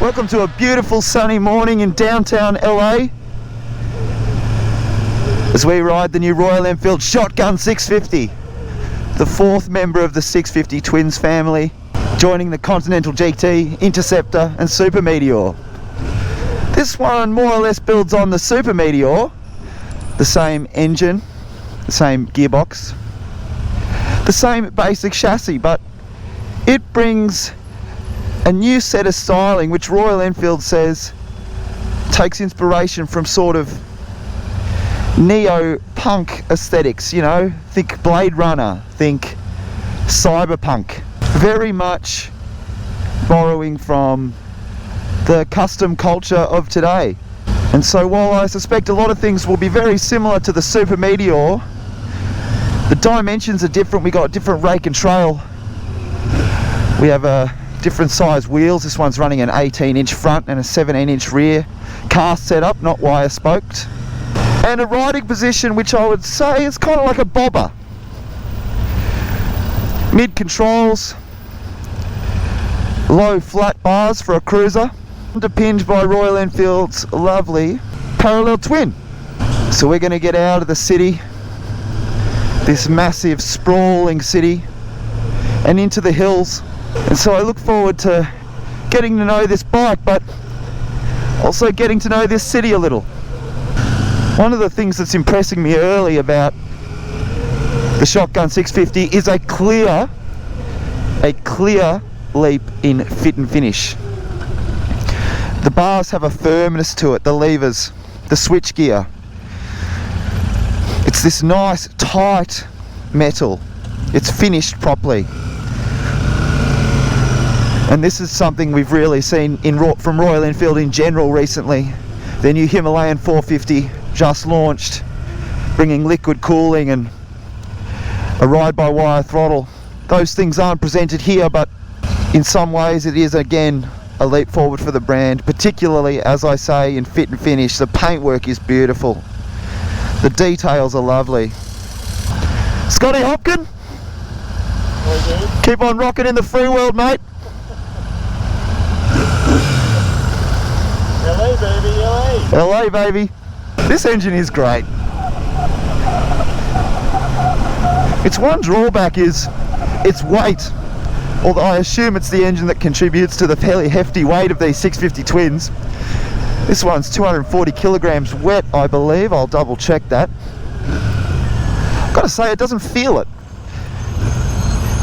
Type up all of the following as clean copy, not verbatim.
Welcome to a beautiful sunny morning in downtown LA as we ride the new Royal Enfield Shotgun 650, the fourth member of the 650 Twins family, joining the Continental GT, Interceptor and Super Meteor. This one more or less builds on the Super Meteor, the same engine, the same gearbox, the same basic chassis, but it brings a new set of styling which Royal Enfield says takes inspiration from sort of neo-punk aesthetics, you know, think Blade Runner, think cyberpunk, very much borrowing from the custom culture of today. And so while I suspect a lot of things will be very similar to the Super Meteor, the dimensions are different. We got different rake and trail, we have a different size wheels. This one's running an 18-inch front and a 17-inch rear cast setup, not wire spoked, and a riding position which I would say is kind of like a bobber. Mid controls, low flat bars for a cruiser, underpinned by Royal Enfield's lovely parallel twin. So we're going to get out of the city, this massive sprawling city, and into the hills. And so I look forward to getting to know this bike, but also getting to know this city a little. One of the things that's impressing me early about the Shotgun 650 is a clear leap in fit and finish. The bars have a firmness to it, the levers, the switch gear. It's this nice tight metal. It's finished properly. And this is something we've really seen from Royal Enfield in general recently. Their new Himalayan 450 just launched, bringing liquid cooling and a ride-by-wire throttle. Those things aren't presented here, but in some ways it is again a leap forward for the brand, particularly, as I say, in fit and finish. The paintwork is beautiful. The details are lovely. Scotty Hopkin, keep on rocking in the free world, mate. LA baby, LA! LA baby! This engine is great. Its one drawback is its weight, although I assume it's the engine that contributes to the fairly hefty weight of these 650 Twins. This one's 240 kilograms wet, I believe. I'll double check that. I've got to say, it doesn't feel it.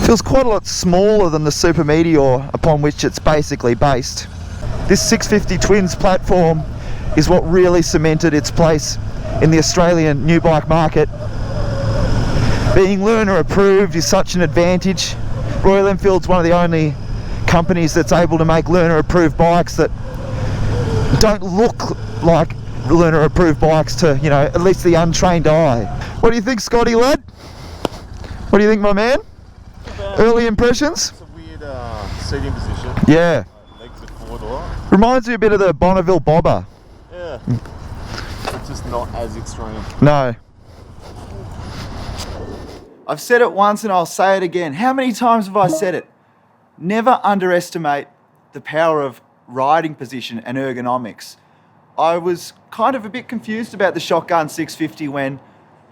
It feels quite a lot smaller than the Super Meteor upon which it's basically based. This 650 Twins platform is what really cemented its place in the Australian new bike market. Being learner approved is such an advantage. Royal Enfield's one of the only companies that's able to make learner approved bikes that don't look like learner approved bikes to, you know, at least the untrained eye. What do you think, Scotty lad? What do you think, my man? Early impressions? It's a weird seating position. Yeah. Legs are four-door. Reminds me a bit of the Bonneville Bobber. Yeah. It's just not as extreme. No. I've said it once and I'll say it again. How many times have I said it? Never underestimate the power of riding position and ergonomics. I was kind of a bit confused about the Shotgun 650 when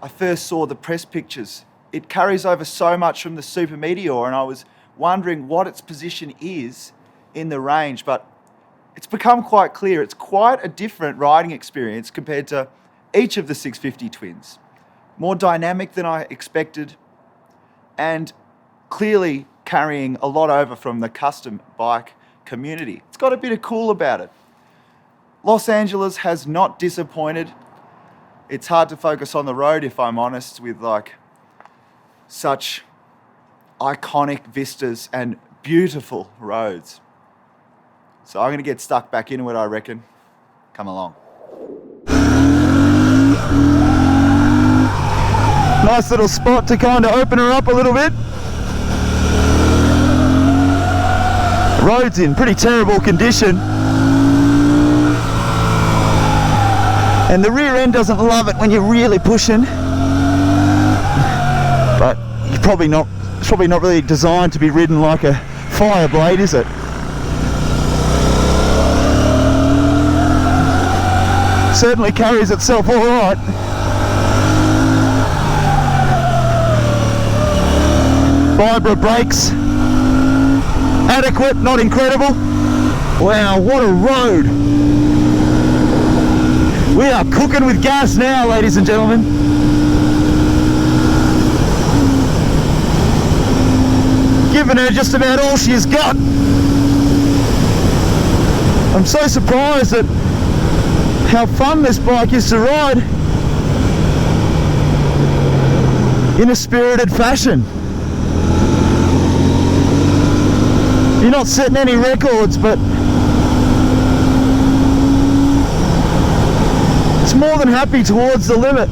I first saw the press pictures. It carries over so much from the Super Meteor, and I was wondering what its position is in the range, but it's become quite clear. It's quite a different riding experience compared to each of the 650 Twins. More dynamic than I expected, and clearly carrying a lot over from the custom bike community. It's got a bit of cool about it. Los Angeles has not disappointed. It's hard to focus on the road, if I'm honest, with like such iconic vistas and beautiful roads. So I'm going to get stuck back into it, I reckon. Come along. Nice little spot to kind of open her up a little bit. Road's in pretty terrible condition. And the rear end doesn't love it when you're really pushing. But it's probably not really designed to be ridden like a Fireblade, is it? Certainly carries itself all right. Vibra brakes, adequate, not incredible. Wow, what a road. We are cooking with gas now, ladies and gentlemen. Giving her just about all she's got. I'm so surprised at how fun this bike is to ride in a spirited fashion. You're not setting any records, but it's more than happy towards the limit.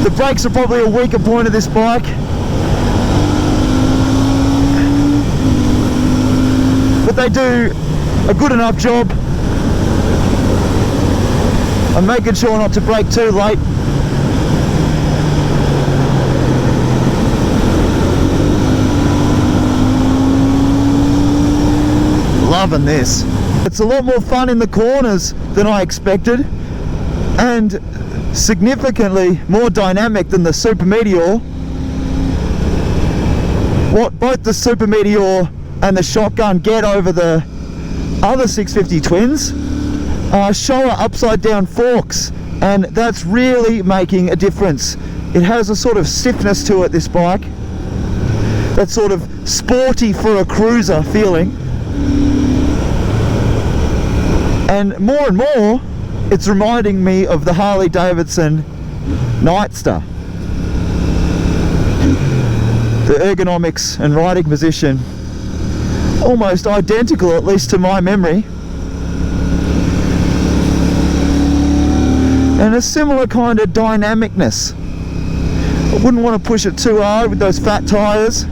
The brakes are probably a weaker point of this bike. But they do a good enough job. I'm making sure not to brake too late. Loving this. It's a lot more fun in the corners than I expected, and significantly more dynamic than the Super Meteor. What both the Super Meteor and the Shotgun get over the other 650 twins are Showa upside down forks, and that's really making a difference. It has a sort of stiffness to it, this bike, that sort of sporty for a cruiser feeling. And more, it's reminding me of the Harley Davidson Nightstar. The ergonomics and riding position almost identical, at least to my memory. And a similar kind of dynamicness. I wouldn't want to push it too hard with those fat tyres.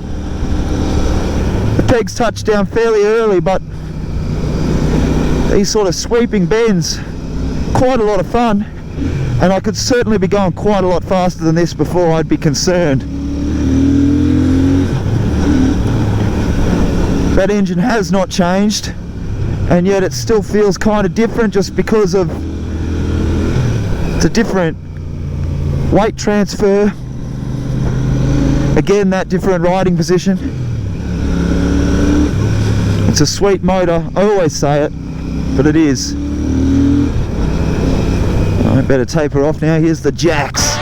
The pegs touched down fairly early, but these sort of sweeping bends, quite a lot of fun, and I could certainly be going quite a lot faster than this before I'd be concerned. That engine has not changed, and yet it still feels kind of different just because of the different weight transfer. Again, that different riding position. It's a sweet motor, I always say it, but it is. I better taper off now. Here's the jacks.